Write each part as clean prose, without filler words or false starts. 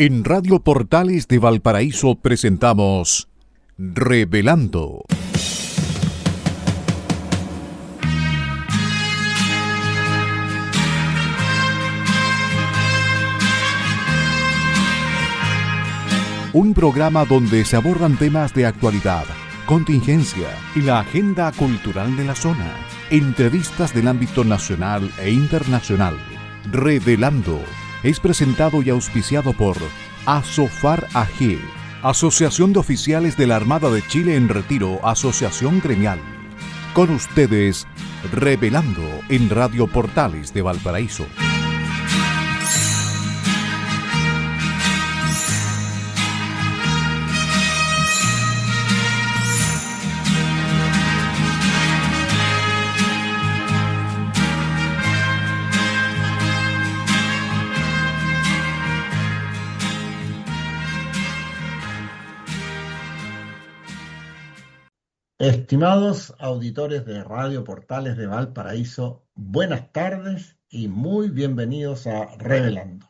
En Radio Portales de Valparaíso presentamos Revelando. Un programa donde se abordan temas de actualidad, contingencia y la agenda cultural de la zona. Entrevistas del ámbito nacional e internacional. Revelando es presentado y auspiciado por Asofar AG, Asociación de Oficiales de la Armada de Chile en Retiro, Asociación Gremial. Con ustedes, Revelando en Radio Portales de Valparaíso. Estimados auditores de Radio Portales de Valparaíso, buenas tardes y muy bienvenidos a Revelando.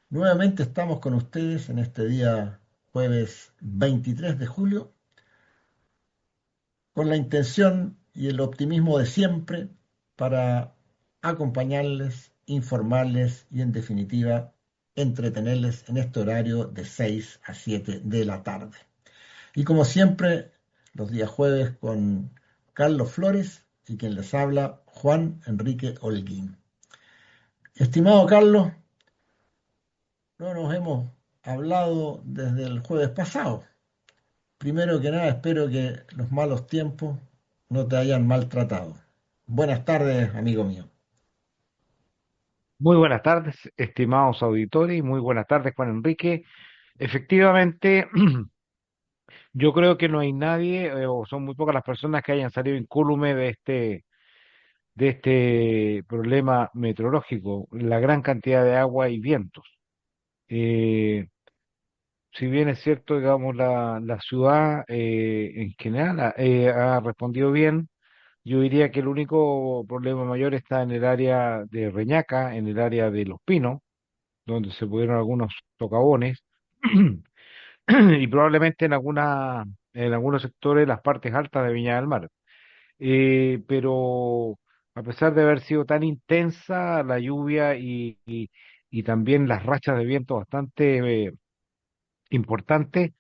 Nuevamente estamos con ustedes en este día jueves 23 de julio con la intención y el optimismo de siempre para acompañarles, informarles y en definitiva entretenerles en este horario de 6 a 7 de la tarde. Y como siempre, los días jueves con Carlos Flores y quien les habla, Juan Enrique Holguín. Estimado Carlos, no nos hemos hablado desde el jueves pasado. Primero que nada, espero que los malos tiempos no te hayan maltratado. Buenas tardes, amigo mío. Muy buenas tardes, estimados auditores, y muy buenas tardes, Juan Enrique. Efectivamente, yo creo que no hay nadie, o son muy pocas las personas que hayan salido incólume de este problema meteorológico, la gran cantidad de agua y vientos. Eh, si bien es cierto, digamos, la ciudad en general ha respondido bien, yo diría que el único problema mayor está en el área de Reñaca, en el área de Los Pinos, donde se pudieron algunos socavones y probablemente en algunos sectores las partes altas de Viña del Mar. Pero a pesar de haber sido tan intensa la lluvia y también las rachas de viento bastante importantes,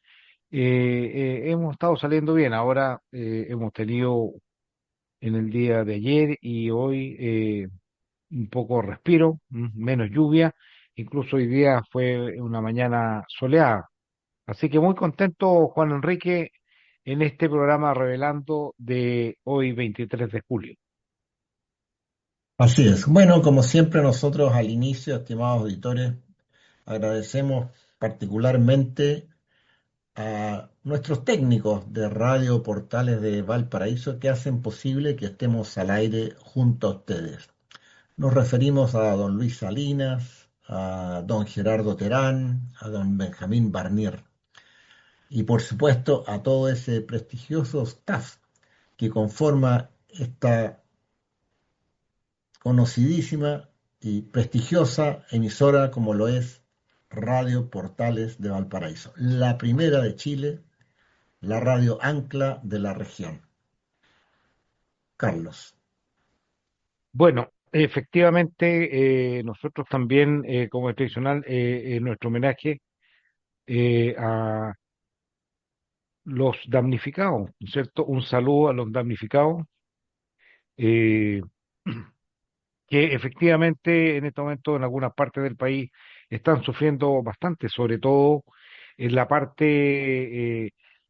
hemos estado saliendo bien. Ahora hemos tenido en el día de ayer y hoy un poco respiro, menos lluvia. Incluso hoy día fue una mañana soleada. Así que muy contento, Juan Enrique, en este programa Revelando de hoy, 23 de julio. Así es. Bueno, como siempre nosotros al inicio, estimados auditores, agradecemos particularmente a nuestros técnicos de Radio Portales de Valparaíso que hacen posible que estemos al aire junto a ustedes. Nos referimos a don Luis Salinas, a don Gerardo Terán, a don Benjamín Barnier y por supuesto a todo ese prestigioso staff que conforma esta conocidísima y prestigiosa emisora como lo es Radio Portales de Valparaíso, la primera de Chile, la radio ancla de la región. Carlos. Bueno, efectivamente, nosotros también, como es tradicional, en nuestro homenaje a los damnificados, ¿no es cierto? Un saludo a los damnificados, eh, que efectivamente en este momento en algunas partes del país están sufriendo bastante, sobre todo en la parte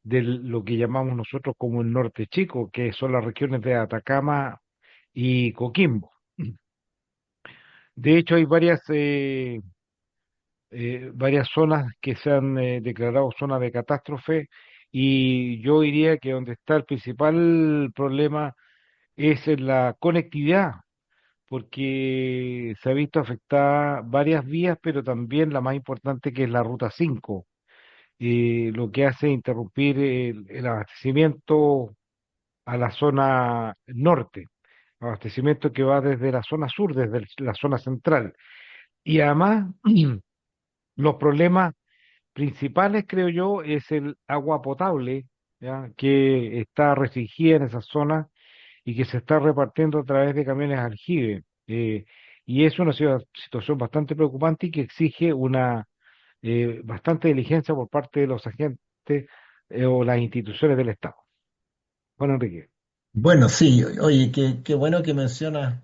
de lo que llamamos nosotros como el norte chico, que son las regiones de Atacama y Coquimbo. De hecho, hay varias zonas que se han declarado zonas de catástrofe y yo diría que donde está el principal problema es en la conectividad, porque se ha visto afectada varias vías, pero también la más importante que es la Ruta 5, lo que hace interrumpir el abastecimiento a la zona norte, abastecimiento que va desde la zona sur, desde la zona central. Y además los problemas principales, creo yo, es el agua potable, ¿ya? Que está restringida en esa zona y que se está repartiendo a través de camiones aljibe. Y es una situación bastante preocupante y que exige una bastante diligencia por parte de los agentes o las instituciones del Estado. Bueno, Enrique. Bueno, sí, oye, qué bueno que mencionas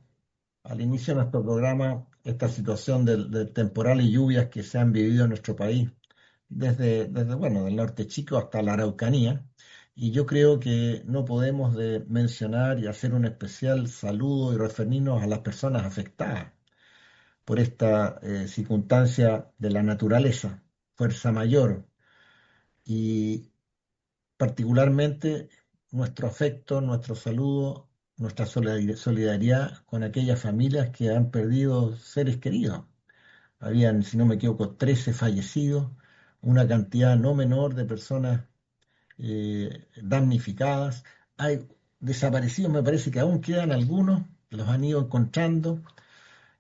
al inicio de nuestro programa esta situación del temporal y lluvias que se han vivido en nuestro país, bueno, del norte chico hasta la Araucanía. Y yo creo que no podemos de mencionar y hacer un especial saludo y referirnos a las personas afectadas por esta circunstancia de la naturaleza, fuerza mayor. Y particularmente nuestro afecto, nuestro saludo, nuestra solidaridad con aquellas familias que han perdido seres queridos. Habían, si no me equivoco, 13 fallecidos, una cantidad no menor de personas damnificadas. Hay desaparecidos, me parece que aún quedan algunos, los han ido encontrando.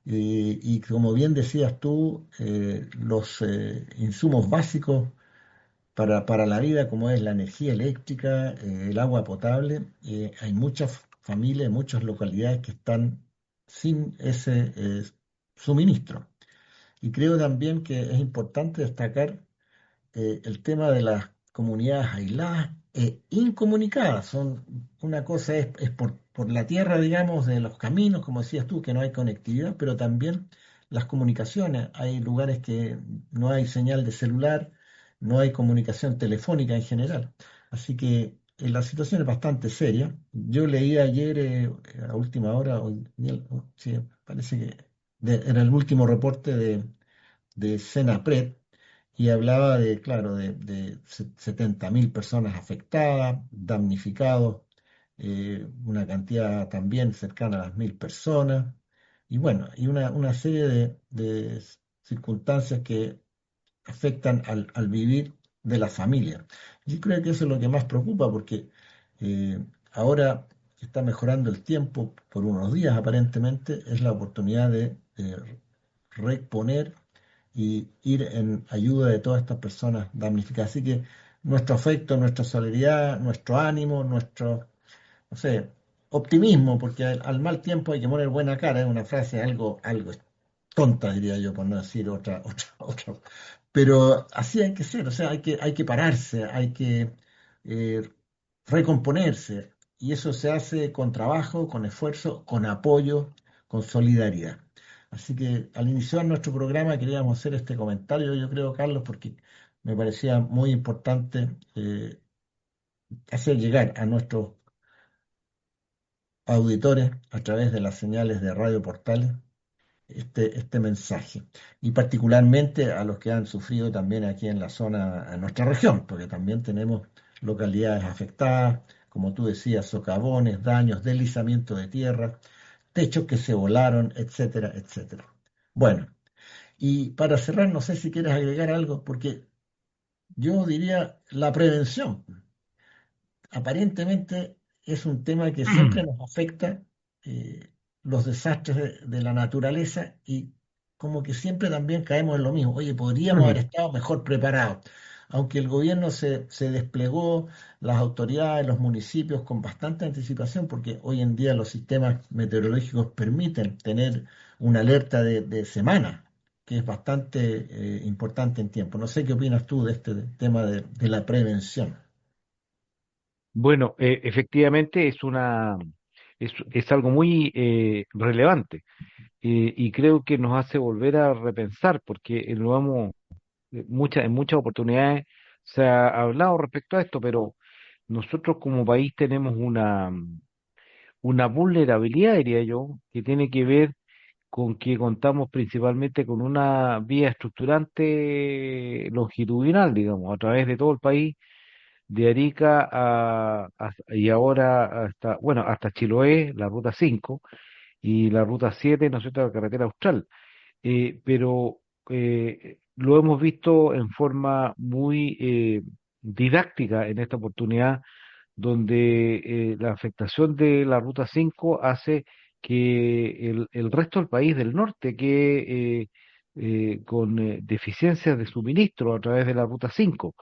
Y como bien decías tú, los insumos básicos para la vida, como es la energía eléctrica, el agua potable, hay muchas familias, muchas localidades que están sin ese suministro. Y creo también que es importante destacar el tema de las comunidades aisladas e incomunicadas. Una cosa es por la tierra, digamos, de los caminos, como decías tú, que no hay conectividad, pero también las comunicaciones. Hay lugares que no hay señal de celular, no hay comunicación telefónica en general. Así que la situación es bastante seria. Yo leí ayer, a última hora, sí, parece que era el último reporte de Senapred, y hablaba de, claro, de 70.000 personas afectadas, damnificados, una cantidad también cercana a las 1.000 personas, y bueno, y una serie de circunstancias que afectan al vivir de la familia. Yo creo que eso es lo que más preocupa, porque ahora que está mejorando el tiempo, por unos días aparentemente, es la oportunidad de reponer y ir en ayuda de todas estas personas damnificadas. Así que nuestro afecto, nuestra solidaridad, nuestro ánimo, nuestro, no sé, optimismo, porque al mal tiempo hay que poner buena cara, es una frase algo tonta, diría yo, por no decir otra. Pero así hay que ser, o sea, hay que pararse, hay que eh, recomponerse, y eso se hace con trabajo, con esfuerzo, con apoyo, con solidaridad. Así que al iniciar nuestro programa queríamos hacer este comentario, yo creo, Carlos, porque me parecía muy importante hacer llegar a nuestros auditores a través de las señales de Radio Portales este mensaje. Y particularmente a los que han sufrido también aquí en la zona, en nuestra región, porque también tenemos localidades afectadas, como tú decías, socavones, daños, deslizamiento de tierra, techos que se volaron, etcétera, etcétera. Bueno, y para cerrar, no sé si quieres agregar algo, porque yo diría la prevención. Aparentemente es un tema que siempre nos afecta, eh, los desastres de la naturaleza, y como que siempre también caemos en lo mismo. Oye, podríamos haber estado mejor preparados. Aunque el gobierno se desplegó, las autoridades, los municipios con bastante anticipación, porque hoy en día los sistemas meteorológicos permiten tener una alerta de semana, que es bastante importante en tiempo. No sé qué opinas tú de este tema de la prevención. Bueno, efectivamente es algo muy relevante y creo que nos hace volver a repensar porque lo hemos, en muchas oportunidades se ha hablado respecto a esto, pero nosotros como país tenemos una vulnerabilidad, diría yo, que tiene que ver con que contamos principalmente con una vía estructurante longitudinal, digamos, a través de todo el país, de Arica y ahora hasta, bueno, hasta Chiloé, la ruta 5 y la ruta 7, ¿no es cierto?, la carretera austral. Pero lo hemos visto en forma muy didáctica en esta oportunidad, donde la afectación de la Ruta 5 hace que el resto del país del norte, que con deficiencias de suministro a través de la Ruta 5.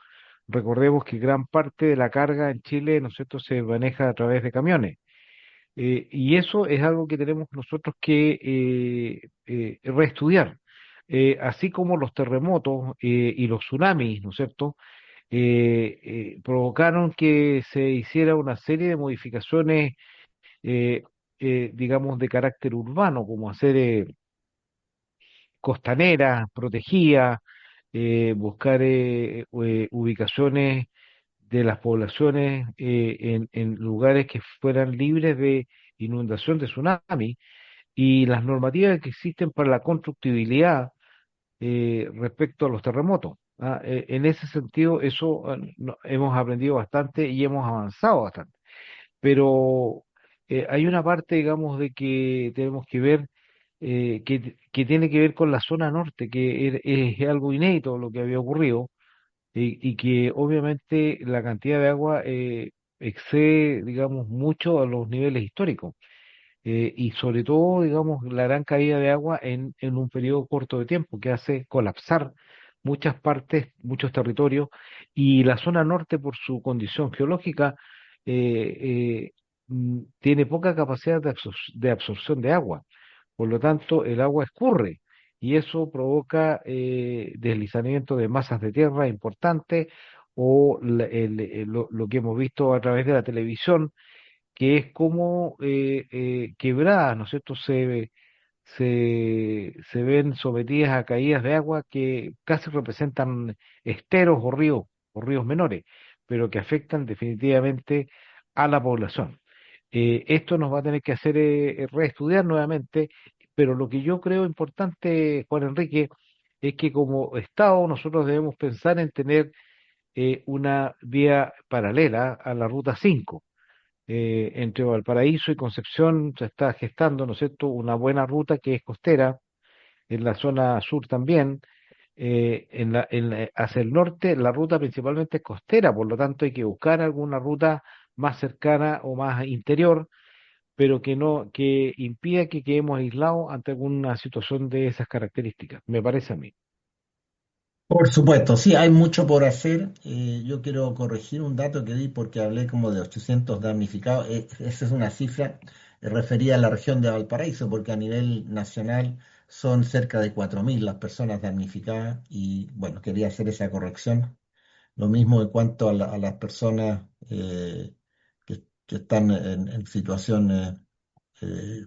Recordemos que gran parte de la carga en Chile, ¿no es cierto?, se maneja a través de camiones. Y eso es algo que tenemos nosotros que reestudiar. Así como los terremotos y los tsunamis, ¿no es cierto?, provocaron que se hiciera una serie de modificaciones, eh, digamos, de carácter urbano, como hacer costaneras protegidas, buscar ubicaciones de las poblaciones en lugares que fueran libres de inundación de tsunami y las normativas que existen para la constructibilidad respecto a los terremotos. ¿Ah? En ese sentido, eso hemos aprendido bastante y hemos avanzado bastante. Pero hay una parte, digamos, de que tenemos que ver que tiene que ver con la zona norte, que es algo inédito lo que había ocurrido y que obviamente la cantidad de agua excede, digamos, mucho a los niveles históricos. Y sobre todo, digamos, la gran caída de agua en un periodo corto de tiempo que hace colapsar muchas partes, muchos territorios, y la zona norte, por su condición geológica, tiene poca capacidad de absorción de agua. Por lo tanto, el agua escurre y eso provoca deslizamiento de masas de tierra importantes o lo que hemos visto a través de la televisión, que es como quebradas, ¿no es cierto? Se ven sometidas a caídas de agua que casi representan esteros o ríos menores, pero que afectan definitivamente a la población. Esto nos va a tener que hacer reestudiar nuevamente, pero lo que yo creo importante, Juan Enrique, es que como Estado nosotros debemos pensar en tener una vía paralela a la Ruta 5 entre Valparaíso y Concepción se está gestando, ¿no es cierto?, una buena ruta que es costera, en la zona sur también, hacia el norte la ruta principalmente es costera, por lo tanto hay que buscar alguna ruta más cercana o más interior, pero que no, que impida que quedemos aislados ante alguna situación de esas características, me parece a mí. Por supuesto, sí, hay mucho por hacer. Yo quiero corregir un dato que di porque hablé como de 800 damnificados. Esa es una cifra referida a la región de Valparaíso, porque a nivel nacional son cerca de 4.000 las personas damnificadas y bueno, quería hacer esa corrección. Lo mismo en cuanto a las personas que están en situación eh,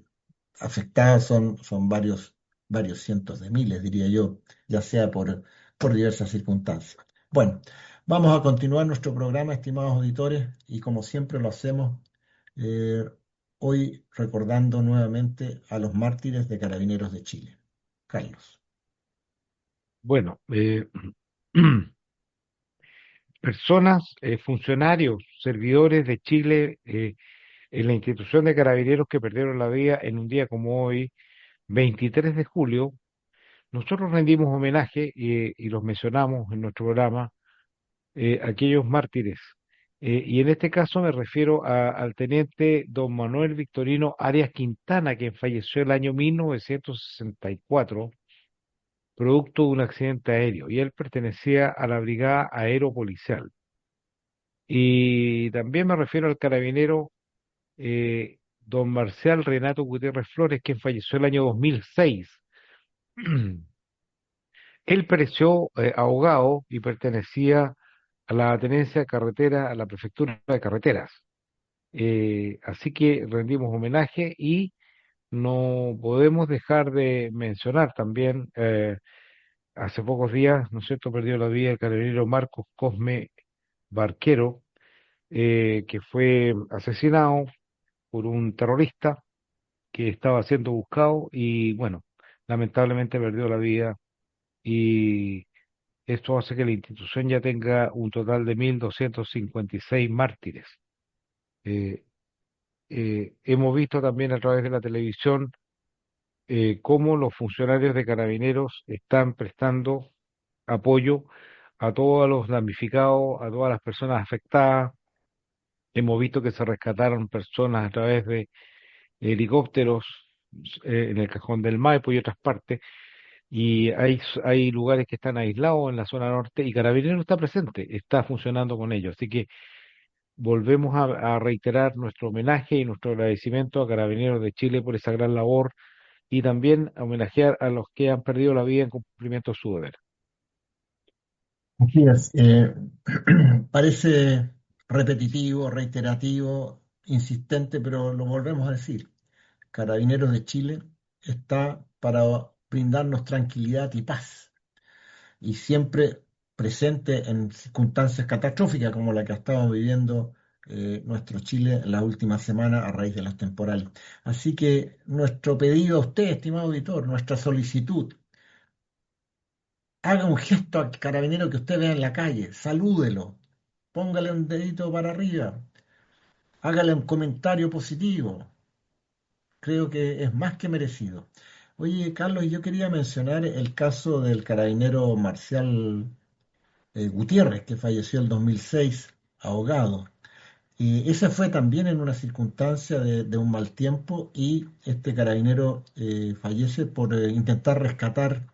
afectadas son varios cientos de miles, diría yo, ya sea por diversas circunstancias. Bueno, vamos a continuar nuestro programa, estimados auditores, y como siempre lo hacemos, eh, hoy recordando nuevamente a los mártires de Carabineros de Chile. Carlos. Bueno, personas, funcionarios, servidores de Chile, en la institución de carabineros que perdieron la vida en un día como hoy, 23 de julio, nosotros rendimos homenaje y los mencionamos en nuestro programa, a aquellos mártires. Y en este caso me refiero al teniente don Manuel Victorino Arias Quintana, quien falleció el año 1964, producto de un accidente aéreo, y él pertenecía a la Brigada Aeropolicial. Y también me refiero al carabinero don Marcial Renato Gutiérrez Flores, quien falleció el año 2006. Él pereció ahogado y pertenecía a la tenencia de carretera, a la prefectura de carreteras. Así que rendimos homenaje y no podemos dejar de mencionar también, hace pocos días, ¿no es cierto?, perdió la vida el carabinero Marcos Cosme Barquero, que fue asesinado por un terrorista que estaba siendo buscado y bueno, lamentablemente perdió la vida y esto hace que la institución ya tenga un total de 1.256 mártires. Eh, Hemos visto también a través de la televisión cómo los funcionarios de carabineros están prestando apoyo a todos los damnificados, a todas las personas afectadas. Hemos visto que se rescataron personas a través de helicópteros en el Cajón del Maipo y otras partes. y hay lugares que están aislados en la zona norte y Carabineros está presente, está funcionando con ellos. Así que volvemos a reiterar nuestro homenaje y nuestro agradecimiento a Carabineros de Chile por esa gran labor y también a homenajear a los que han perdido la vida en cumplimiento de su deber. Así es, parece repetitivo, reiterativo, insistente, pero lo volvemos a decir. Carabineros de Chile está para brindarnos tranquilidad y paz, y siempre presente en circunstancias catastróficas como la que ha estado viviendo nuestro Chile en las últimas semanas a raíz de los temporales. Así que nuestro pedido a usted, estimado auditor, nuestra solicitud, haga un gesto al carabinero que usted vea en la calle, salúdelo, póngale un dedito para arriba, hágale un comentario positivo. Creo que es más que merecido. Oye, Carlos, yo quería mencionar el caso del carabinero Marcial Gutiérrez, que falleció el 2006 ahogado. Y esa fue también en una circunstancia de un mal tiempo y este carabinero fallece por intentar rescatar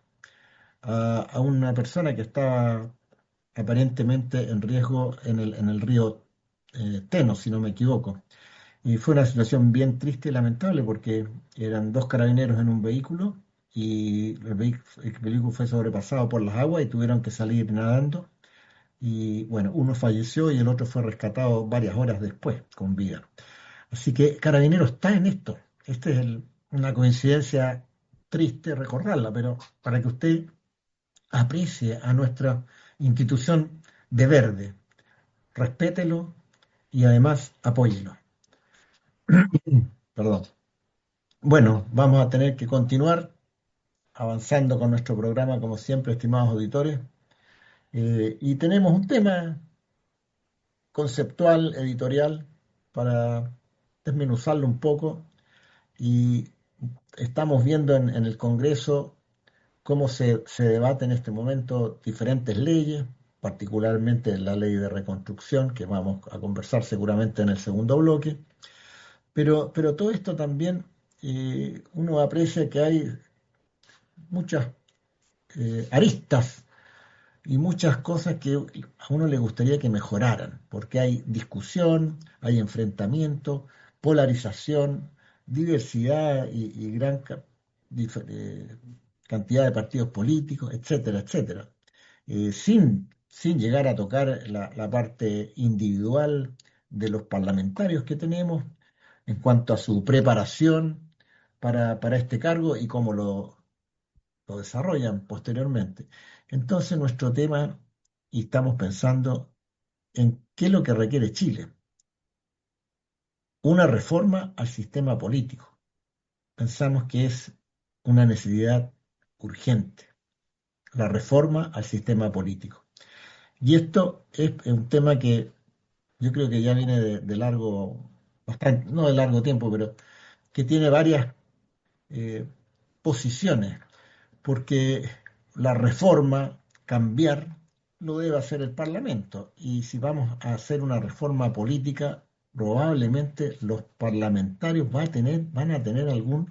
a una persona que estaba aparentemente en riesgo en el río Teno, si no me equivoco. Y fue una situación bien triste y lamentable porque eran dos carabineros en un vehículo y el vehículo fue sobrepasado por las aguas y tuvieron que salir nadando. Y bueno, uno falleció y el otro fue rescatado varias horas después con vida. Así que Carabinero está en esto. Esta es una coincidencia triste recordarla, pero para que usted aprecie a nuestra institución de verde, respételo y además apóyelo. Perdón. Bueno, vamos a tener que continuar avanzando con nuestro programa, como siempre, estimados auditores. Y tenemos un tema conceptual, editorial, para desmenuzarlo un poco. Y estamos viendo en el Congreso cómo se debate en este momento diferentes leyes, particularmente la ley de reconstrucción, que vamos a conversar seguramente en el segundo bloque. Pero todo esto también uno aprecia que hay muchas aristas y muchas cosas que a uno le gustaría que mejoraran, porque hay discusión, hay enfrentamiento, polarización, diversidad y gran cantidad de partidos políticos, etcétera, etcétera. Sin llegar a tocar la parte individual de los parlamentarios que tenemos en cuanto a su preparación para este cargo y cómo lo desarrollan posteriormente. Entonces nuestro tema, y estamos pensando en qué es lo que requiere Chile, una reforma al sistema político. Pensamos que es una necesidad urgente, la reforma al sistema político. Y esto es un tema que yo creo que ya viene de largo, bastante, no de largo tiempo, pero que tiene varias eh, posiciones porque la reforma, cambiar, lo debe hacer el Parlamento. Y si vamos a hacer una reforma política, probablemente los parlamentarios van a tener algún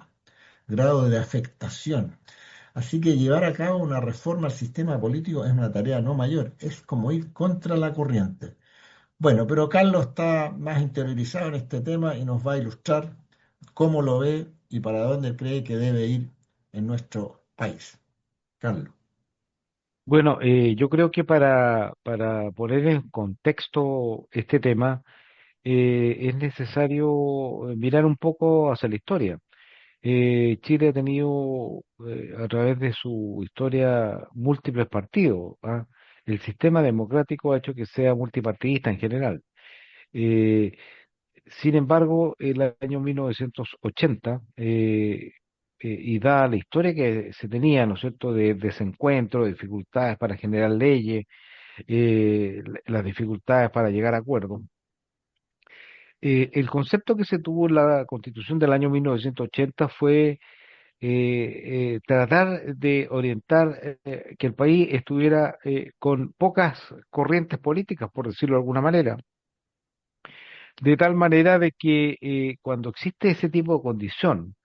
grado de afectación. Así que llevar a cabo una reforma al sistema político es una tarea no mayor, es como ir contra la corriente. Bueno, pero Carlos está más interiorizado en este tema y nos va a ilustrar cómo lo ve y para dónde cree que debe ir en nuestro país. Carlos. Bueno, yo creo que para poner en contexto este tema, es necesario mirar un poco hacia la historia. Chile ha tenido a través de su historia múltiples partidos, ¿ah? El sistema democrático ha hecho que sea multipartidista en general. Eh, Sin embargo, el año 1980, y dada la historia que se tenía, ¿no es cierto?, de desencuentro, de dificultades para generar leyes, las dificultades para llegar a acuerdos, el concepto que se tuvo en la Constitución del año 1980 fue tratar de orientar que el país estuviera con pocas corrientes políticas, por decirlo de alguna manera, de tal manera de que cuando existe ese tipo de condición,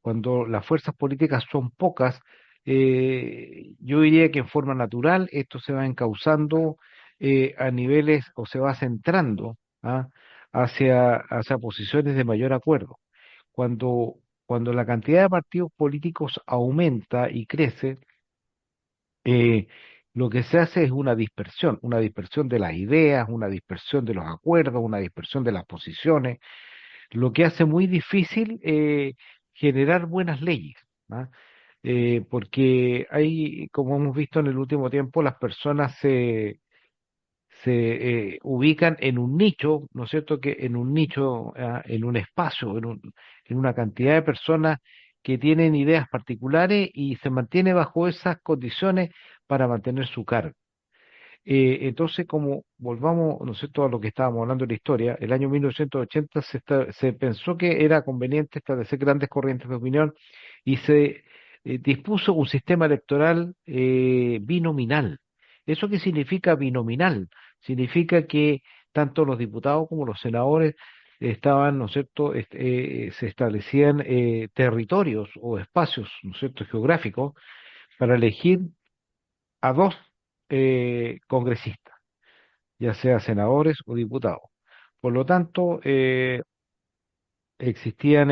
cuando las fuerzas políticas son pocas, Yo diría que en forma natural esto se va encauzando a niveles o se va centrando, ¿ah? hacia posiciones de mayor acuerdo. Cuando, cuando la cantidad de partidos políticos aumenta y crece, eh, lo que se hace es una dispersión de las ideas, una dispersión de los acuerdos, una dispersión de las posiciones, lo que hace muy difícil generar buenas leyes, ¿ah? Porque hay, como hemos visto en el último tiempo, las personas se ubican en un nicho, ¿no es cierto? Que en un nicho, en un espacio, en una cantidad de personas que tienen ideas particulares y se mantiene bajo esas condiciones para mantener su cargo. Entonces, como volvamos, ¿no es cierto?, a lo que estábamos hablando de la historia, el año 1980 se pensó que era conveniente establecer grandes corrientes de opinión y se dispuso un sistema electoral binominal. ¿Eso qué significa binominal? Significa que tanto los diputados como los senadores estaban, ¿no es cierto?, se establecían territorios o espacios, ¿no es cierto?, geográficos para elegir a dos congresistas, ya sea senadores o diputados. Por lo tanto, existían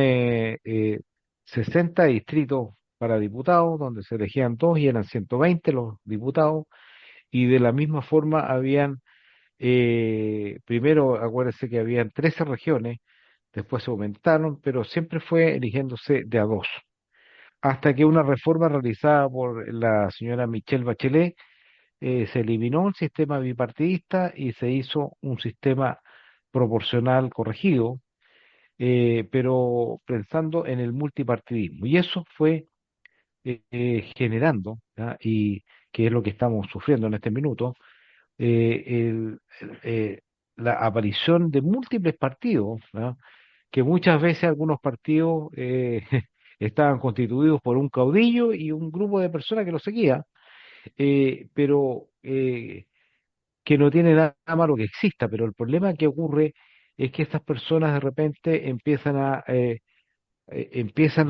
60 distritos para diputados, donde se elegían dos y eran 120 los diputados, y de la misma forma habían, primero, acuérdense que habían 13 regiones, después se aumentaron, pero siempre fue eligiéndose de a dos, hasta que una reforma realizada por la señora Michelle Bachelet se eliminó el sistema bipartidista y se hizo un sistema proporcional corregido, pero pensando en el multipartidismo. Y eso fue generando, ¿ya? Y que es lo que estamos sufriendo en este minuto, eh, el- el- eh, la aparición de múltiples partidos, ¿ya? Que muchas veces algunos partidos estaban constituidos por un caudillo y un grupo de personas que lo seguía, pero que no tiene nada malo que exista, pero el problema que ocurre es que estas personas de repente empiezan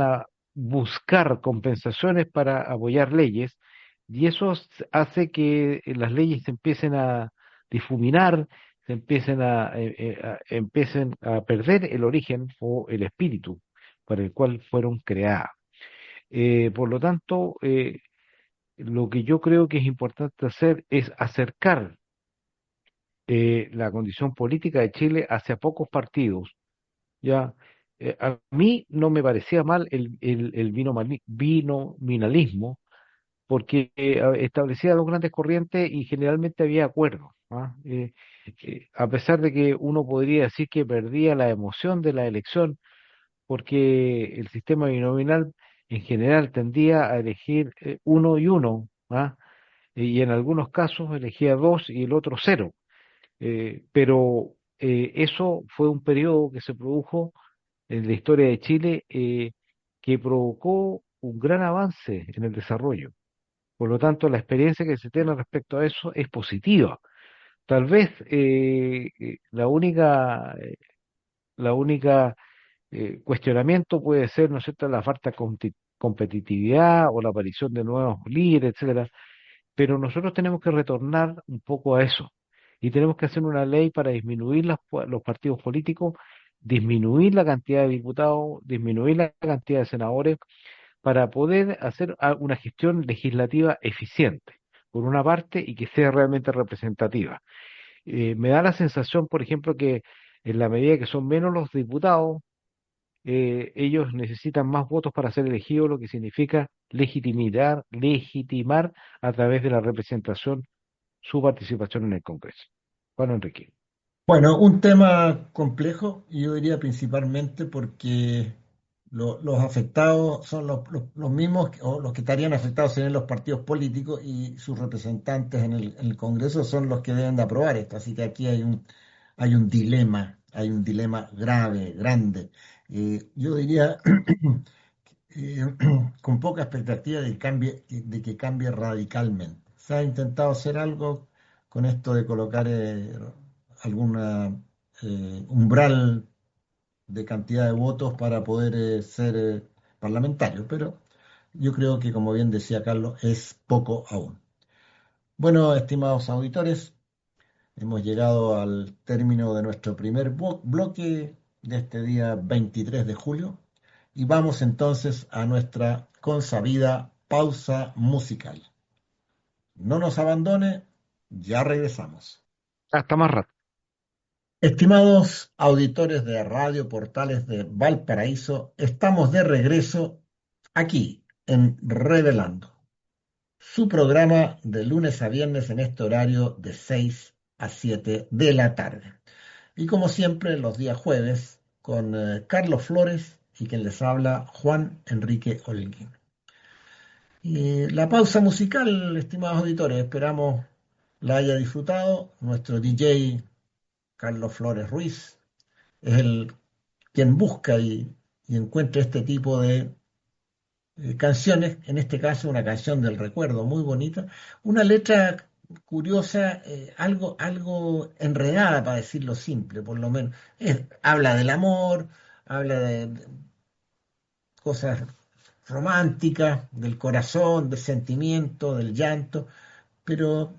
a buscar compensaciones para apoyar leyes y eso hace que las leyes se empiecen a difuminar, empiecen a perder el origen o el espíritu para el cual fueron creadas. Por lo tanto, lo que yo creo que es importante hacer es acercar la condición política de Chile hacia pocos partidos. Ya, a mí no me parecía mal el binominalismo, porque establecía dos grandes corrientes y generalmente había acuerdos. ¿Ah? A pesar de que uno podría decir que perdía la emoción de la elección, porque el sistema binominal en general tendía a elegir uno y uno, ¿ah? Y en algunos casos elegía dos y el otro cero. Pero eso fue un periodo que se produjo en la historia de Chile que provocó un gran avance en el desarrollo. Por lo tanto, la experiencia que se tiene respecto a eso es positiva. Tal vez la única cuestionamiento puede ser, ¿no es cierto?, la falta de competitividad o la aparición de nuevos líderes, etcétera, pero nosotros tenemos que retornar un poco a eso y tenemos que hacer una ley para disminuir los partidos políticos, disminuir la cantidad de diputados, disminuir la cantidad de senadores para poder hacer una gestión legislativa eficiente, por una parte, y que sea realmente representativa. Me da la sensación, por ejemplo, que en la medida que son menos los diputados, ellos necesitan más votos para ser elegidos, lo que significa legitimar a través de la representación su participación en el Congreso. Juan Enrique. Bueno, un tema complejo, y yo diría principalmente porque los afectados son los mismos o los que estarían afectados serían los partidos políticos y sus representantes en el Congreso son los que deben de aprobar esto. Así que aquí hay un dilema grave, grande. Yo diría eh, con poca expectativa de que cambie radicalmente. Se ha intentado hacer algo con esto de colocar alguna umbral de cantidad de votos para poder ser parlamentario, pero yo creo que, como bien decía Carlos, es poco aún. Bueno, estimados auditores, hemos llegado al término de nuestro primer bloque de este día 23 de julio y vamos entonces a nuestra consabida pausa musical. No nos abandone, ya regresamos. Hasta más rato. Estimados auditores de Radio Portales de Valparaíso, estamos de regreso aquí en Revelando, su programa de lunes a viernes en este horario de 6 a 7 de la tarde. Y como siempre, los días jueves con Carlos Flores y quien les habla, Juan Enrique Holguín. Y la pausa musical, estimados auditores, esperamos la haya disfrutado. Nuestro DJ Carlos Flores Ruiz es el quien busca y encuentra este tipo de canciones, en este caso una canción del recuerdo muy bonita, una letra curiosa, algo enredada para decirlo simple, por lo menos. Habla del amor, habla de cosas románticas, del corazón, del sentimiento, del llanto, pero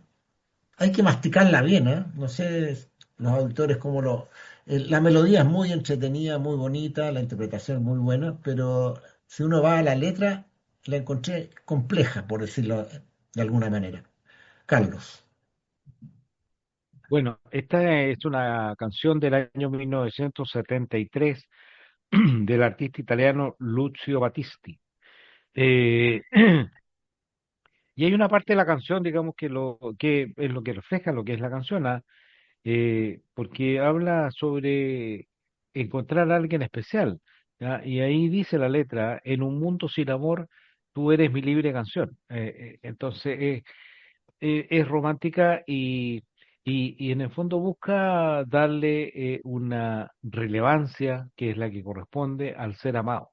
hay que masticarla bien, ¿eh? No sé los auditores cómo lo... la melodía es muy entretenida, muy bonita, la interpretación es muy buena, pero si uno va a la letra, la encontré compleja, por decirlo de alguna manera. Carlos. Bueno, esta es una canción del año 1973 del artista italiano Lucio Battisti. Eh, y hay una parte de la canción, digamos, que es lo que refleja lo que es la canción, porque habla sobre encontrar a alguien especial, ¿ya? Y ahí dice la letra, en un mundo sin amor, tú eres mi libre canción. Entonces, es romántica y en el fondo busca darle una relevancia que es la que corresponde al ser amado,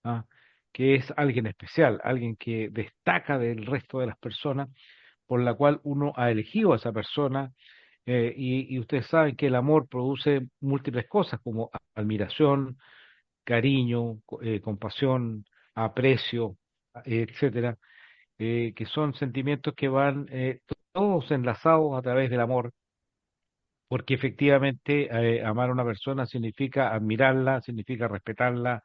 ¿ah? Que es alguien especial, alguien que destaca del resto de las personas, por la cual uno ha elegido a esa persona, y ustedes saben que el amor produce múltiples cosas como admiración, cariño, compasión, aprecio, etcétera, que son sentimientos que van todos enlazados a través del amor, porque efectivamente amar a una persona significa admirarla, significa respetarla,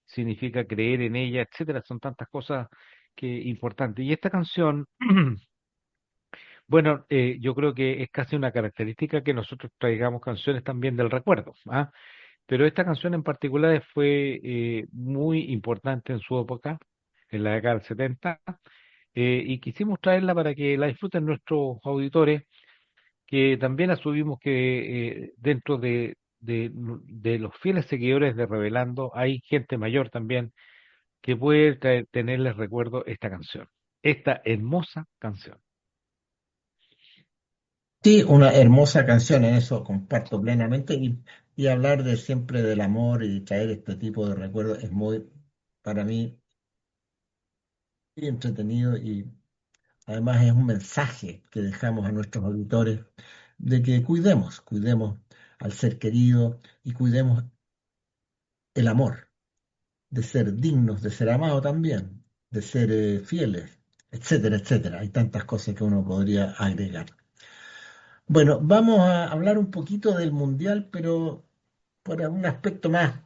significa creer en ella, etcétera. Son tantas cosas que importantes. Y esta canción, bueno, yo creo que es casi una característica que nosotros traigamos canciones también del recuerdo, ¿ah? Pero esta canción en particular fue muy importante en su época, en la década del 70, y quisimos traerla para que la disfruten nuestros auditores, que también asumimos que dentro de los fieles seguidores de Revelando hay gente mayor también que puede tenerles recuerdo esta canción, esta hermosa canción. Sí, una hermosa canción, en eso comparto plenamente, y hablar de siempre del amor y traer este tipo de recuerdos es muy, para mí, muy entretenido y además es un mensaje que dejamos a nuestros auditores de que cuidemos al ser querido y cuidemos el amor, de ser dignos, de ser amados también, de ser fieles, etcétera, etcétera. Hay tantas cosas que uno podría agregar. Bueno, vamos a hablar un poquito del Mundial, pero por un aspecto más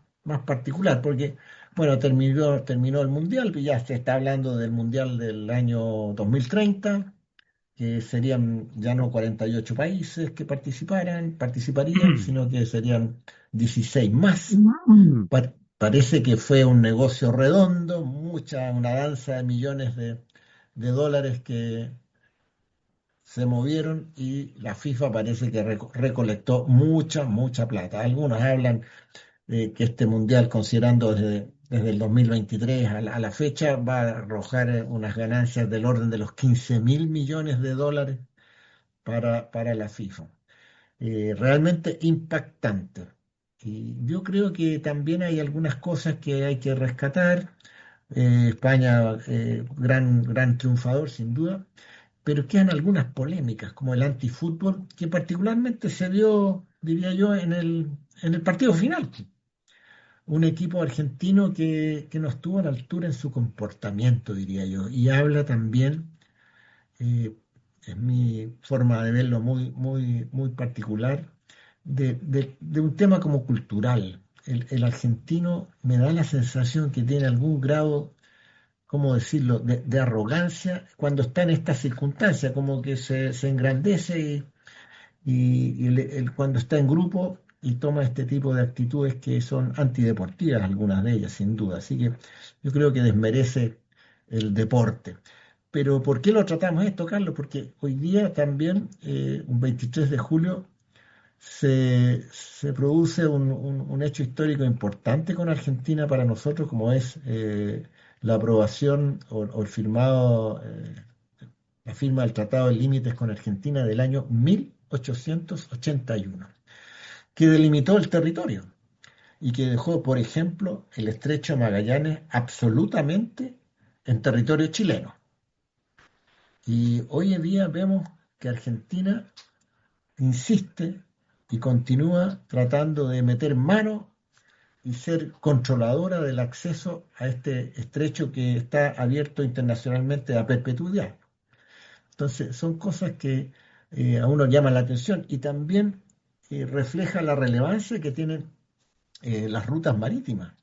particular, porque, bueno, terminó el Mundial, y ya se está hablando del Mundial del año 2030, que serían ya no 48 países que participarían, sino que serían 16 más. Parece que fue un negocio redondo, una danza de millones de dólares que se movieron y la FIFA parece que recolectó mucha plata. Algunos hablan de que este mundial, considerando desde el 2023 a la fecha, va a arrojar unas ganancias del orden de los 15.000 millones de dólares para la FIFA. Realmente impactante. Y yo creo que también hay algunas cosas que hay que rescatar. España, gran triunfador, sin duda, pero quedan algunas polémicas, como el antifútbol, que particularmente se vio, diría yo, en el partido final. un equipo argentino que no estuvo a la altura en su comportamiento, diría yo, y habla también, eh, es mi forma de verlo muy particular, de un tema como cultural. El argentino me da la sensación que tiene algún grado, ¿cómo decirlo?, de arrogancia cuando está en estas circunstancias, como que se engrandece y cuando está en grupo y toma este tipo de actitudes que son antideportivas, algunas de ellas, sin duda. Así que yo creo que desmerece el deporte. Pero ¿por qué lo tratamos esto, Carlos? Porque hoy día también, un 23 de julio, se produce un hecho histórico importante con Argentina para nosotros, como es la aprobación o el firmado, la firma del Tratado de Límites con Argentina del año 1881, que delimitó el territorio y que dejó, por ejemplo, el estrecho de Magallanes absolutamente en territorio chileno. Y hoy en día vemos que Argentina insiste y continúa tratando de meter mano y ser controladora del acceso a este estrecho que está abierto internacionalmente a perpetuidad. Entonces, son cosas que a uno llaman la atención y también refleja la relevancia que tienen las rutas marítimas,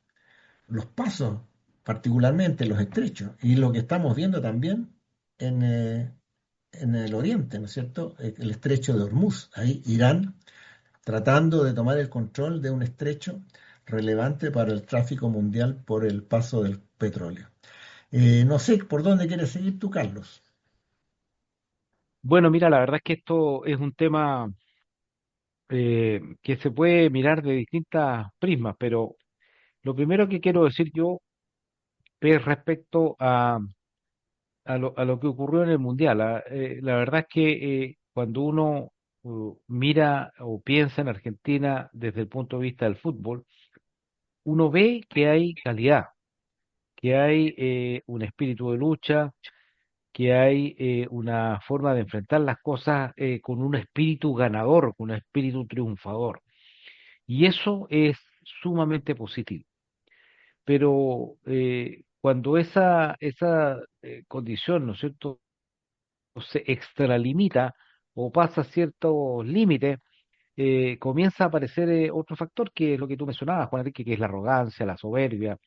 los pasos, particularmente los estrechos, y lo que estamos viendo también en, en el oriente, ¿no es cierto? El estrecho de Hormuz, ahí Irán tratando de tomar el control de un estrecho relevante para el tráfico mundial por el paso del petróleo. No sé por dónde quieres seguir tú, Carlos. Bueno, mira, la verdad es que esto es un tema que se puede mirar de distintas prismas, pero lo primero que quiero decir yo es respecto a lo que ocurrió en el Mundial. La verdad es que cuando uno mira o piensa en Argentina desde el punto de vista del fútbol, uno ve que hay calidad, que hay un espíritu de lucha, que hay una forma de enfrentar las cosas con un espíritu ganador, con un espíritu triunfador. Y eso es sumamente positivo. Pero cuando esa condición, ¿no es cierto?, se extralimita o pasa ciertos límites, comienza a aparecer otro factor que es lo que tú mencionabas, Juan Enrique, que es la arrogancia, la soberbia,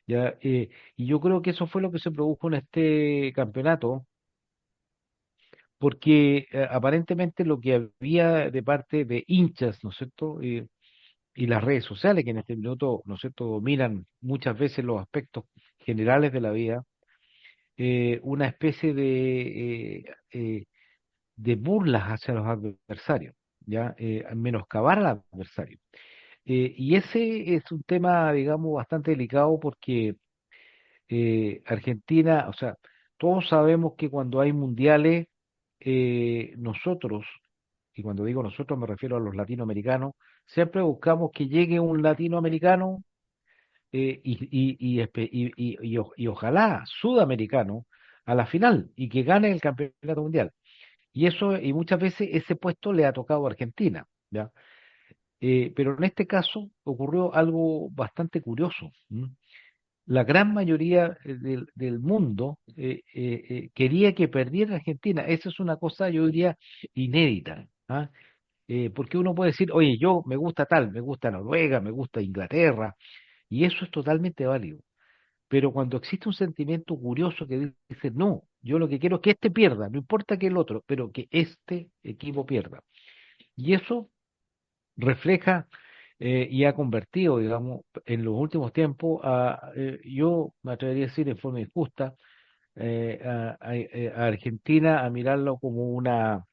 ¿ya? Y yo creo que eso fue lo que se produjo en este campeonato, porque aparentemente lo que había de parte de hinchas, ¿no es cierto? Y las redes sociales, que en este minuto, ¿no es cierto?, dominan muchas veces los aspectos generales de la vida, una especie de burlas hacia los adversarios, ¿ya? Menoscabar al adversario. Y ese es un tema, digamos, bastante delicado porque Argentina, o sea, todos sabemos que cuando hay mundiales, nosotros, y cuando digo nosotros me refiero a los latinoamericanos, siempre buscamos que llegue un latinoamericano y ojalá sudamericano a la final y que gane el campeonato mundial. Y eso, y muchas veces ese puesto le ha tocado a Argentina, ¿ya? Pero en este caso ocurrió algo bastante curioso. ¿M? La gran mayoría del mundo quería que perdiera Argentina. Esa es una cosa, yo diría, inédita. ¿Ah? Porque uno puede decir, oye, yo me gusta tal, me gusta Noruega, me gusta Inglaterra, y eso es totalmente válido. Pero cuando existe un sentimiento curioso que dice, no, yo lo que quiero es que este pierda, no importa que el otro, pero que este equipo pierda. Y eso refleja y ha convertido, digamos, en los últimos tiempos, yo me atrevería a decir en forma injusta, a Argentina a mirarlo como una,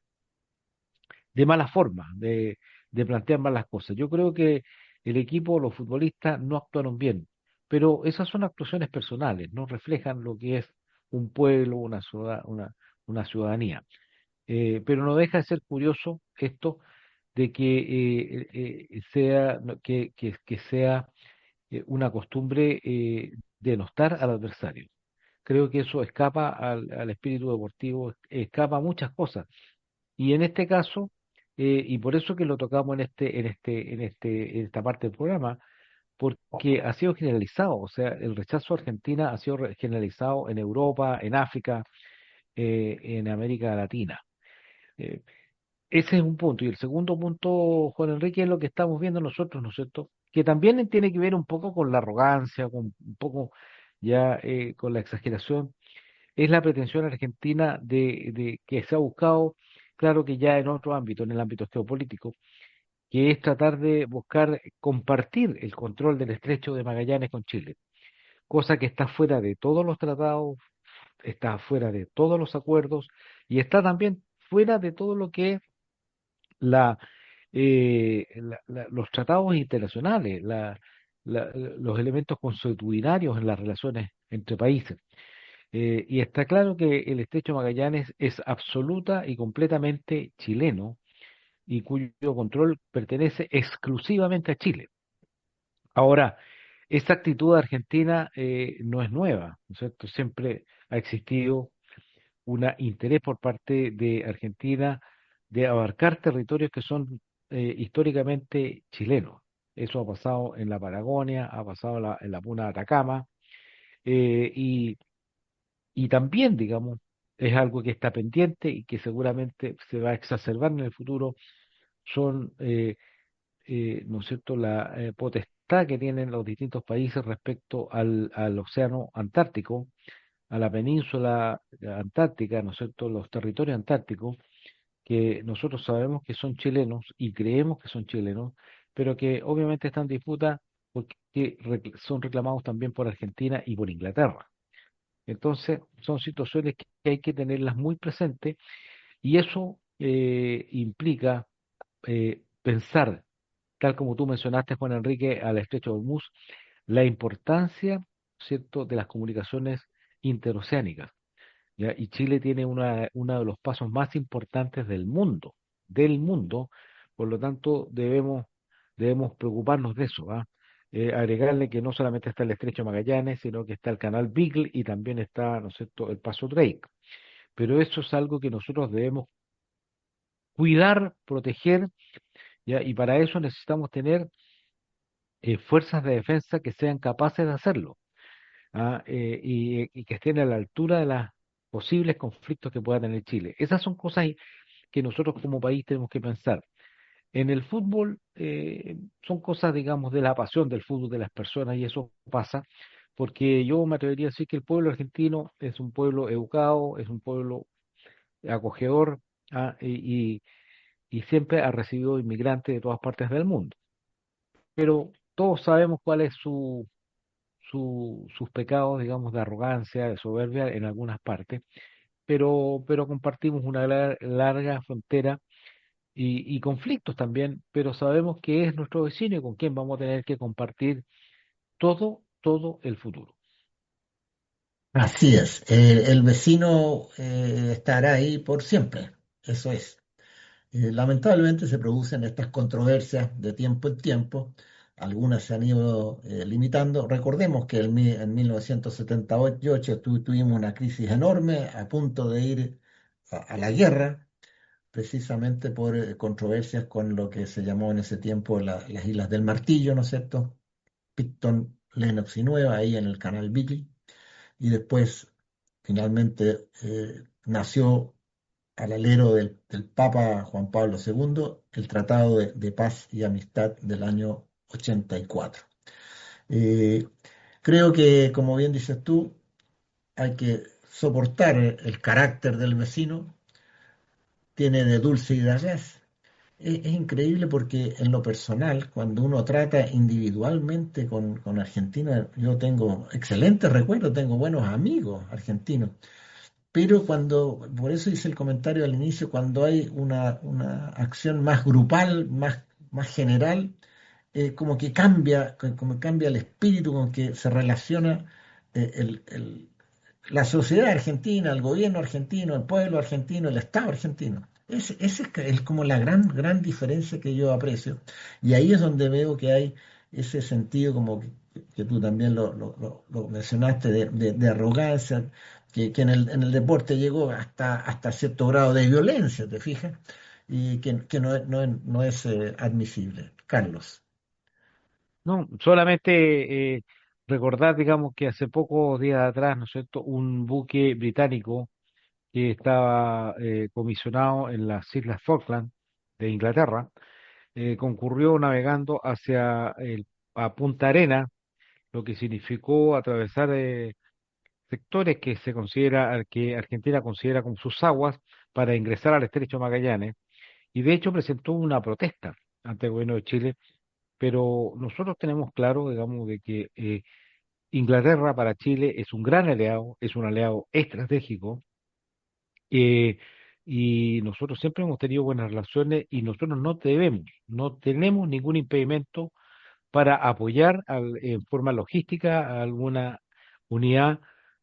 de mala forma, de plantear mal las cosas. Yo creo que el equipo, los futbolistas no actuaron bien, pero esas son actuaciones personales, no reflejan lo que es un pueblo, una ciudadanía. Pero no deja de ser curioso esto de que sea, no, que sea una costumbre denostar al adversario. Creo que eso escapa al espíritu deportivo, escapa a muchas cosas. Y en este caso, y por eso que lo tocamos en esta parte del programa, porque ha sido generalizado, o sea, el rechazo a Argentina ha sido generalizado en Europa, en África, en América Latina. Eh, Ese es un punto. Y el segundo punto, Juan Enrique, es lo que estamos viendo nosotros, ¿no es cierto? Que también tiene que ver un poco con la arrogancia, con un poco ya con la exageración. Es la pretensión argentina de que se ha buscado, claro que ya en otro ámbito, en el ámbito geopolítico, que es tratar de buscar compartir el control del estrecho de Magallanes con Chile, cosa que está fuera de todos los tratados, está fuera de todos los acuerdos y está también fuera de todo lo que es la, los tratados internacionales, los elementos consuetudinarios en las relaciones entre países. Y está claro que el estrecho de Magallanes es absoluta y completamente chileno y cuyo control pertenece exclusivamente a Chile. Ahora, esta actitud argentina no es nueva, ¿no es cierto? Siempre ha existido un interés por parte de Argentina de abarcar territorios que son históricamente chilenos. Eso ha pasado en la Patagonia, ha pasado en la Puna de Atacama, eh, y, y también, digamos, es algo que está pendiente y que seguramente se va a exacerbar en el futuro, son, ¿no es cierto?, la potestad que tienen los distintos países respecto al océano Antártico, a la península antártica, ¿no es cierto?, los territorios antárticos, que nosotros sabemos que son chilenos y creemos que son chilenos, pero que obviamente están en disputa porque son reclamados también por Argentina y por Inglaterra. Entonces, son situaciones que hay que tenerlas muy presentes y eso implica pensar, tal como tú mencionaste, Juan Enrique, al Estrecho de Hormuz, la importancia, ¿cierto?, de las comunicaciones interoceánicas. ¿Ya? Y Chile tiene uno de los pasos más importantes del mundo, por lo tanto debemos preocuparnos de eso, ¿ah? Agregarle que no solamente está el Estrecho de Magallanes, sino que está el Canal Beagle y también está, ¿no es cierto?, el Paso Drake. Pero eso es algo que nosotros debemos cuidar, proteger, ¿ya? Y para eso necesitamos tener fuerzas de defensa que sean capaces de hacerlo, ¿ah? Y que estén a la altura de los posibles conflictos que pueda tener Chile. Esas son cosas que nosotros como país tenemos que pensar. En el fútbol son cosas, digamos, de la pasión del fútbol de las personas y eso pasa porque yo me atrevería a decir que el pueblo argentino es un pueblo educado, es un pueblo acogedor, ¿ah? Y siempre ha recibido inmigrantes de todas partes del mundo. Pero todos sabemos cuál es sus pecados, digamos, de arrogancia, de soberbia en algunas partes, pero compartimos una larga frontera y conflictos también, pero sabemos que es nuestro vecino y con quien vamos a tener que compartir todo el futuro. Así es, el vecino estará ahí por siempre, eso es. Lamentablemente se producen estas controversias de tiempo en tiempo, algunas se han ido limitando. Recordemos que en 1978 tuvimos una crisis enorme a punto de ir a la guerra, precisamente por controversias con lo que se llamó en ese tiempo las Islas del Martillo, ¿no es cierto? Picton, Lennox y Nueva, ahí en el canal Beagle, y después finalmente nació al alero del Papa Juan Pablo II, el Tratado de Paz y Amistad del año 84. Eh, Creo que, como bien dices tú, hay que soportar el carácter del vecino, tiene de dulce y de agraz. Es increíble porque en lo personal, cuando uno trata individualmente con Argentina, yo tengo excelentes recuerdos, tengo buenos amigos argentinos. Pero por eso hice el comentario al inicio, cuando hay una acción más grupal, más general, como que cambia, como cambia el espíritu con que se relaciona eh, el- el- la sociedad argentina, el gobierno argentino, el pueblo argentino, el Estado argentino. Esa es como la gran diferencia que yo aprecio. Y ahí es donde veo que hay ese sentido, como que tú también lo mencionaste, de arrogancia, que en el deporte llegó hasta cierto grado de violencia, ¿te fijas? Y que no es admisible. Carlos. No, solamente recordar, digamos, que hace pocos días atrás, ¿no es cierto?, un buque británico que estaba comisionado en las Islas Falkland de Inglaterra, concurrió navegando a Punta Arena, lo que significó atravesar sectores que que Argentina considera como sus aguas para ingresar al Estrecho de Magallanes, y de hecho presentó una protesta ante el gobierno de Chile, pero nosotros tenemos claro, digamos, de que Inglaterra para Chile es un gran aliado, es un aliado estratégico, eh, y nosotros siempre hemos tenido buenas relaciones y nosotros no tenemos ningún impedimento para apoyar en forma logística a alguna unidad,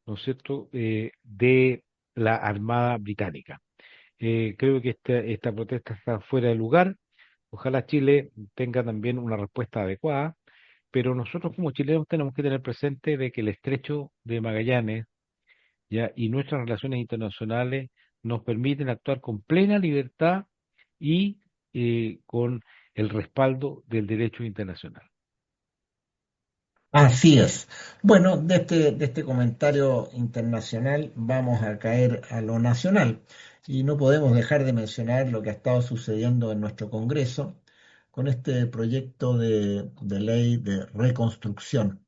¿no es cierto?, de la Armada Británica. Creo que esta protesta está fuera de lugar. Ojalá Chile tenga también una respuesta adecuada, pero nosotros como chilenos tenemos que tener presente de que el estrecho de Magallanes, ya, y nuestras relaciones internacionales nos permiten actuar con plena libertad y con el respaldo del derecho internacional. Así es. Bueno, de este comentario internacional vamos a caer a lo nacional y no podemos dejar de mencionar lo que ha estado sucediendo en nuestro Congreso con este proyecto de ley de reconstrucción.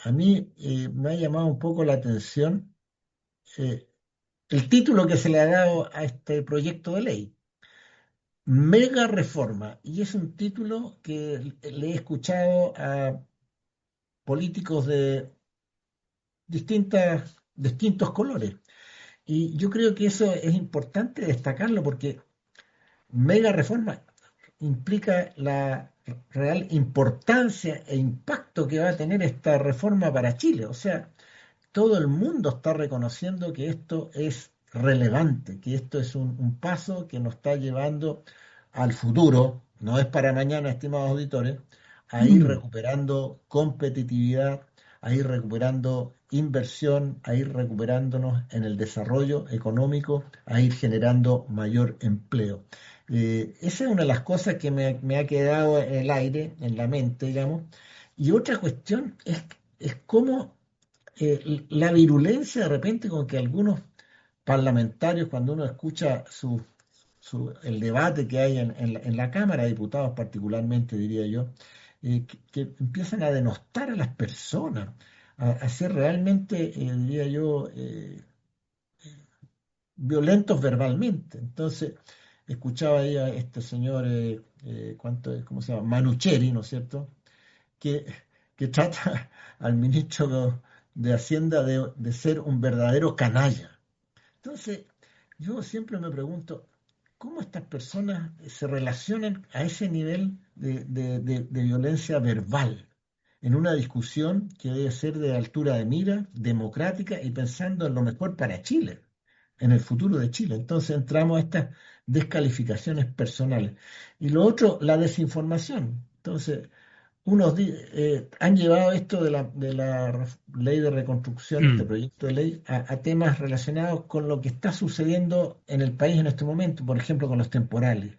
A mí me ha llamado un poco la atención eh, el título que se le ha dado a este proyecto de ley, Mega Reforma, y es un título que le he escuchado a políticos de distintos colores. Y yo creo que eso es importante destacarlo porque mega reforma implica la real importancia e impacto que va a tener esta reforma para Chile. O sea, todo el mundo está reconociendo que esto es relevante, que esto es un paso que nos está llevando al futuro, no es para mañana, estimados auditores, a ir recuperando competitividad, a ir recuperando inversión, a ir recuperándonos en el desarrollo económico, a ir generando mayor empleo. Esa es una de las cosas que me ha quedado en el aire, en la mente, digamos. Y otra cuestión es cómo la virulencia de repente con que algunos parlamentarios, cuando uno escucha el debate que hay en la Cámara de Diputados particularmente, diría yo, que empiezan a denostar a las personas, a ser realmente, diría yo, violentos verbalmente. Entonces, escuchaba ahí a este señor, ¿cómo se llama? Manucheri, ¿no es cierto? que, que trata al ministro de Hacienda de ser un verdadero canalla. Entonces, yo siempre me pregunto, ¿cómo estas personas se relacionan a ese nivel de violencia verbal en una discusión que debe ser de altura de mira, democrática y pensando en lo mejor para Chile, en el futuro de Chile? Entonces entramos a estas descalificaciones personales. Y lo otro, la desinformación. Entonces, han llevado esto de la ley de reconstrucción, este Mm. proyecto de ley, a temas relacionados con lo que está sucediendo en el país en este momento, por ejemplo, con los temporales.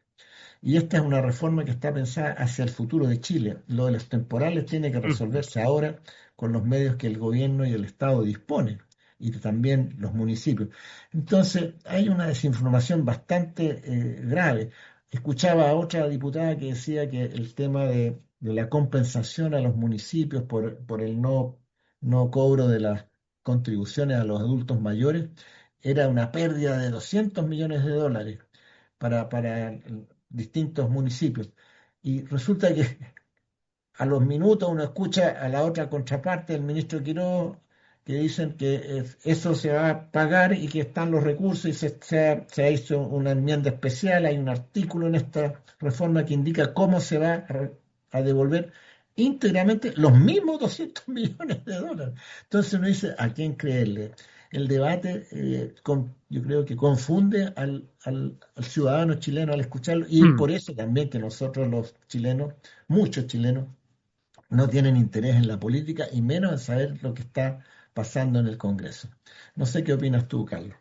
Y esta es una reforma que está pensada hacia el futuro de Chile. Lo de los temporales tiene que Mm. resolverse ahora con los medios que el gobierno y el Estado disponen, y también los municipios. Entonces, hay una desinformación bastante grave. Escuchaba a otra diputada que decía que el tema de la compensación a los municipios por el no cobro de las contribuciones a los adultos mayores era una pérdida de 200 millones de dólares para distintos municipios. Y resulta que a los minutos uno escucha a la otra contraparte del ministro Quiroga que dicen que eso se va a pagar y que están los recursos y se ha hecho una enmienda especial, hay un artículo en esta reforma que indica cómo se va a devolver íntegramente los mismos 200 millones de dólares. Entonces uno dice, ¿a quién creerle? El debate, yo creo que confunde al ciudadano chileno al escucharlo, y es por Mm. eso también que nosotros los chilenos, muchos chilenos, no tienen interés en la política y menos en saber lo que está pasando en el Congreso. No sé qué opinas tú, Carlos.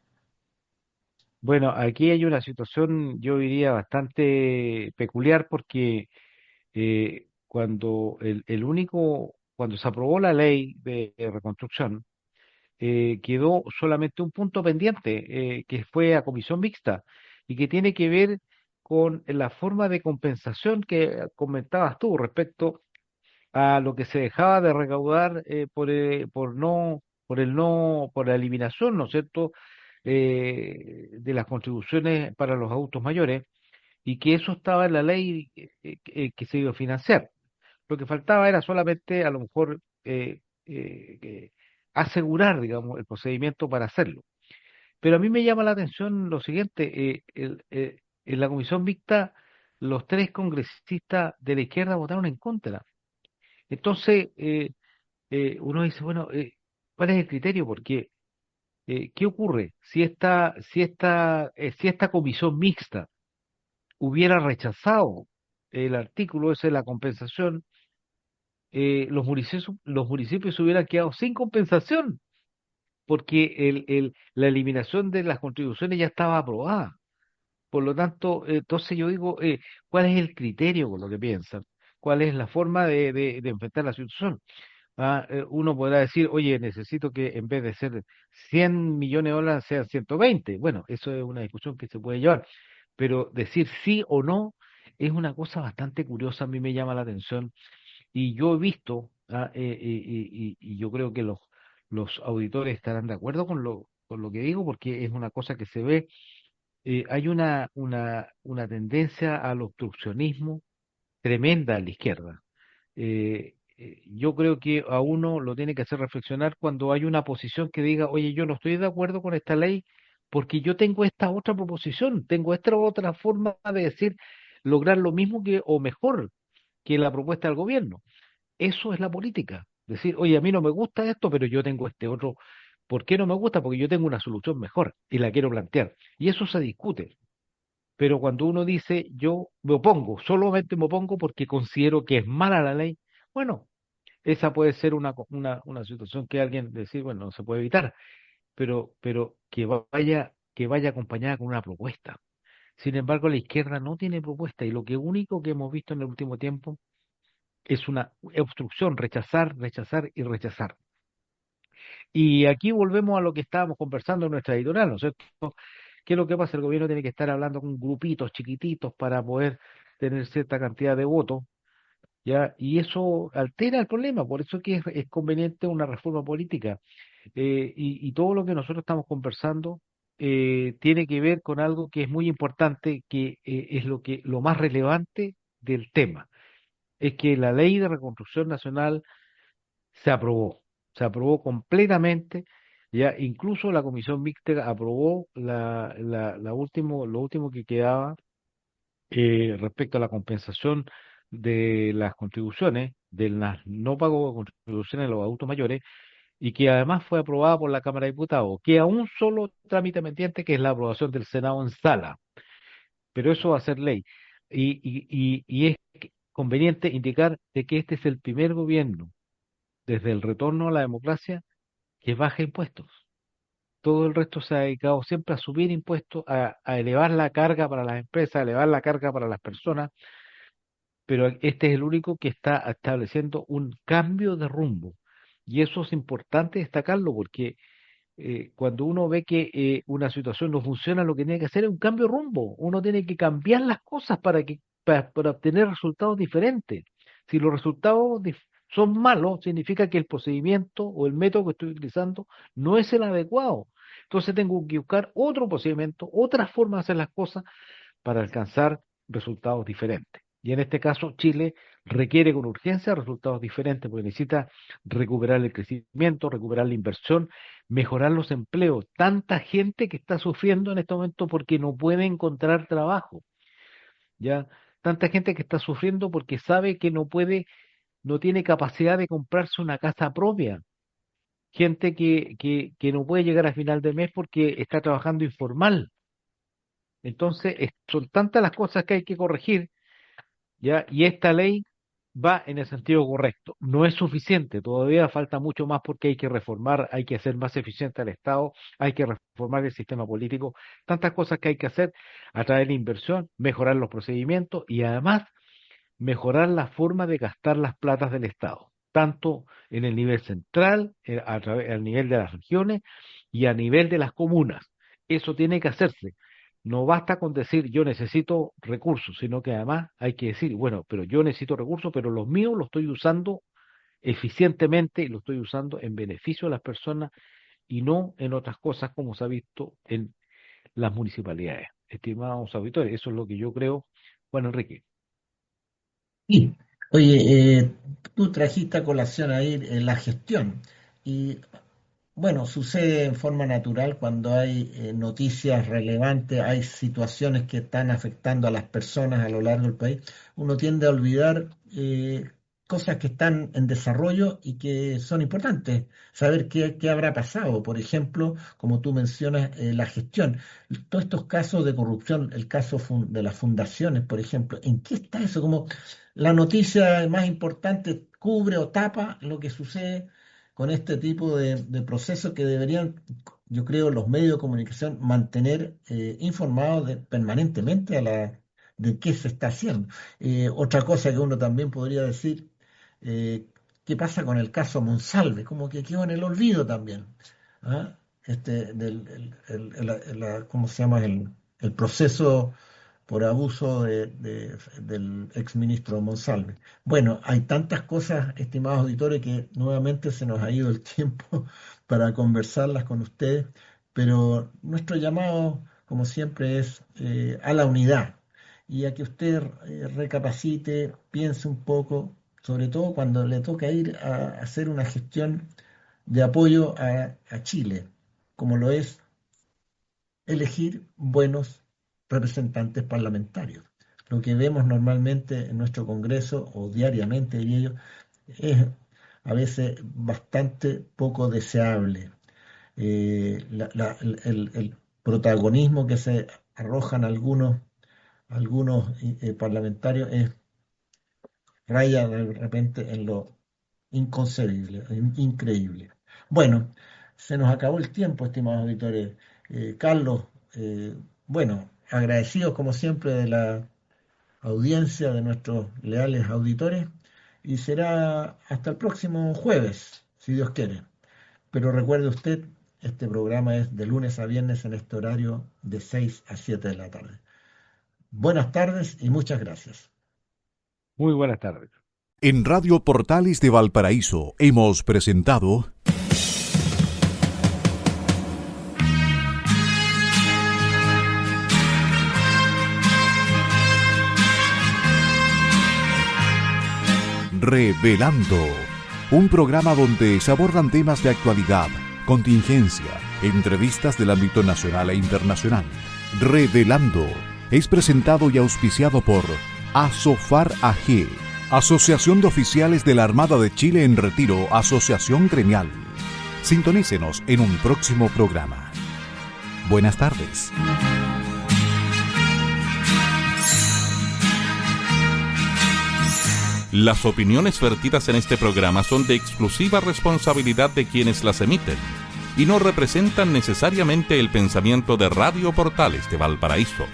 Bueno, aquí hay una situación, yo diría, bastante peculiar porque cuando cuando se aprobó la ley de reconstrucción, quedó solamente un punto pendiente, que fue a comisión mixta, y que tiene que ver con la forma de compensación que comentabas tú respecto a lo que se dejaba de recaudar por la eliminación, ¿no es cierto?, de las contribuciones para los adultos mayores, y que eso estaba en la ley que se iba a financiar. Lo que faltaba era solamente, a lo mejor, asegurar, digamos, el procedimiento para hacerlo. Pero a mí me llama la atención lo siguiente: en la comisión mixta, los tres congresistas de la izquierda votaron en contra. Entonces, uno dice, bueno, ¿cuál es el criterio? Porque, ¿qué ocurre si esta comisión mixta hubiera rechazado el artículo ese de la compensación? Los municipios se hubieran quedado sin compensación, porque la eliminación de las contribuciones ya estaba aprobada. Por lo tanto, entonces yo digo, ¿cuál es el criterio con lo que piensan? ¿Cuál es la forma de enfrentar la situación? Uno podrá decir, oye, necesito que en vez de ser 100 millones de dólares sean 120. Bueno, eso es una discusión que se puede llevar, pero decir sí o no es una cosa bastante curiosa, a mí me llama la atención. Y yo he visto, y yo creo que los auditores estarán de acuerdo con lo que digo, porque es una cosa que se ve. Hay una tendencia al obstruccionismo tremenda a la izquierda. Yo creo que a uno lo tiene que hacer reflexionar cuando hay una posición que diga, oye, yo no estoy de acuerdo con esta ley porque yo tengo esta otra proposición, tengo esta otra forma de decir, lograr lo mismo que o mejor que la propuesta del gobierno. Eso es la política. Decir, oye, a mí no me gusta esto, pero yo tengo este otro. ¿Por qué no me gusta? Porque yo tengo una solución mejor y la quiero plantear. Y eso se discute. Pero cuando uno dice, yo me opongo, solamente me opongo porque considero que es mala la ley, bueno, esa puede ser una situación que alguien decir, bueno, no se puede evitar, pero que vaya acompañada con una propuesta. Sin embargo, la izquierda no tiene propuesta, y lo que único que hemos visto en el último tiempo es una obstrucción, rechazar, rechazar y rechazar. Y aquí volvemos a lo que estábamos conversando en nuestra editorial, ¿no es cierto? ¿Qué es lo que pasa? El gobierno tiene que estar hablando con grupitos chiquititos para poder tener cierta cantidad de votos, ¿ya? Y eso altera el problema, por eso es que es conveniente una reforma política. Y todo lo que nosotros estamos conversando tiene que ver con algo que es muy importante, que es lo más relevante del tema, es que la ley de reconstrucción nacional se aprobó completamente, ya incluso la comisión mixta aprobó lo último que quedaba respecto a la compensación de las contribuciones, de las no pago de contribuciones de los adultos mayores, y que además fue aprobada por la Cámara de Diputados. Queda un solo trámite pendiente, que es la aprobación del Senado en sala, pero eso va a ser ley. Y es conveniente indicar de que este es el primer gobierno desde el retorno a la democracia que baja impuestos. Todo el resto se ha dedicado siempre a subir impuestos, a elevar la carga para las empresas, a elevar la carga para las personas, pero este es el único que está estableciendo un cambio de rumbo. Y eso es importante destacarlo, porque cuando uno ve que una situación no funciona, lo que tiene que hacer es un cambio de rumbo. Uno tiene que cambiar las cosas para obtener resultados diferentes. Si los resultados son malos, significa que el procedimiento o el método que estoy utilizando no es el adecuado. Entonces tengo que buscar otro procedimiento, otra forma de hacer las cosas para alcanzar resultados diferentes. Y en este caso, Chile requiere con urgencia resultados diferentes, porque necesita recuperar el crecimiento, recuperar la inversión, mejorar los empleos. Tanta gente que está sufriendo en este momento porque no puede encontrar trabajo, ¿ya? Tanta gente que está sufriendo porque sabe que no tiene capacidad de comprarse una casa propia. Gente que no puede llegar a final de mes porque está trabajando informal. Entonces, son tantas las cosas que hay que corregir, ¿ya? Y esta ley va en el sentido correcto. No es suficiente, todavía falta mucho más, porque hay que reformar, hay que hacer más eficiente al Estado, hay que reformar el sistema político, tantas cosas que hay que hacer, atraer la inversión, mejorar los procedimientos y además mejorar la forma de gastar las platas del Estado, tanto en el nivel central, al nivel de las regiones y a nivel de las comunas. Eso tiene que hacerse. No basta con decir yo necesito recursos, sino que además hay que decir, bueno, pero yo necesito recursos, pero los míos los estoy usando eficientemente y los estoy usando en beneficio de las personas y no en otras cosas como se ha visto en las municipalidades. Estimados auditores, eso es lo que yo creo, Juan Enrique. Sí. Oye, tú trajiste a colación ahí la gestión y bueno, sucede en forma natural cuando hay noticias relevantes, hay situaciones que están afectando a las personas a lo largo del país. Uno tiende a olvidar cosas que están en desarrollo y que son importantes. Saber qué habrá pasado. Por ejemplo, como tú mencionas, la gestión. Todos estos casos de corrupción, el caso de las fundaciones, por ejemplo, ¿en qué está eso? Como la noticia más importante cubre o tapa lo que sucede con este tipo de procesos que deberían, yo creo, los medios de comunicación mantener informados permanentemente de qué se está haciendo. Otra cosa que uno también podría decir, eh, ¿qué pasa con el caso Monsalve? Como que quedó en el olvido también. ¿Ah? ¿Cómo se llama? El proceso por abuso del exministro Monsalve. Bueno, hay tantas cosas, estimados auditores, que nuevamente se nos ha ido el tiempo para conversarlas con ustedes, pero nuestro llamado, como siempre, es a la unidad y a que usted recapacite, piense un poco, sobre todo cuando le toca ir a hacer una gestión de apoyo a Chile, como lo es elegir buenos representantes parlamentarios. Lo que vemos normalmente en nuestro Congreso, o diariamente diría yo, es a veces bastante poco deseable. El protagonismo que se arrojan algunos parlamentarios raya de repente en lo inconcebible, increíble. Bueno, se nos acabó el tiempo, estimados auditores. Carlos, bueno, agradecidos como siempre de la audiencia de nuestros leales auditores y será hasta el próximo jueves, si Dios quiere. Pero recuerde usted, este programa es de lunes a viernes en este horario de 6 a 7 de la tarde. Buenas tardes y muchas gracias. Muy buenas tardes. En Radio Portales de Valparaíso hemos presentado Revelando, un programa donde se abordan temas de actualidad, contingencia, entrevistas del ámbito nacional e internacional. Revelando es presentado y auspiciado por Asofar AG, Asociación de Oficiales de la Armada de Chile en Retiro, Asociación Gremial. Sintonícenos en un próximo programa. Buenas tardes. Las opiniones vertidas en este programa son de exclusiva responsabilidad de quienes las emiten y no representan necesariamente el pensamiento de Radio Portales de Valparaíso,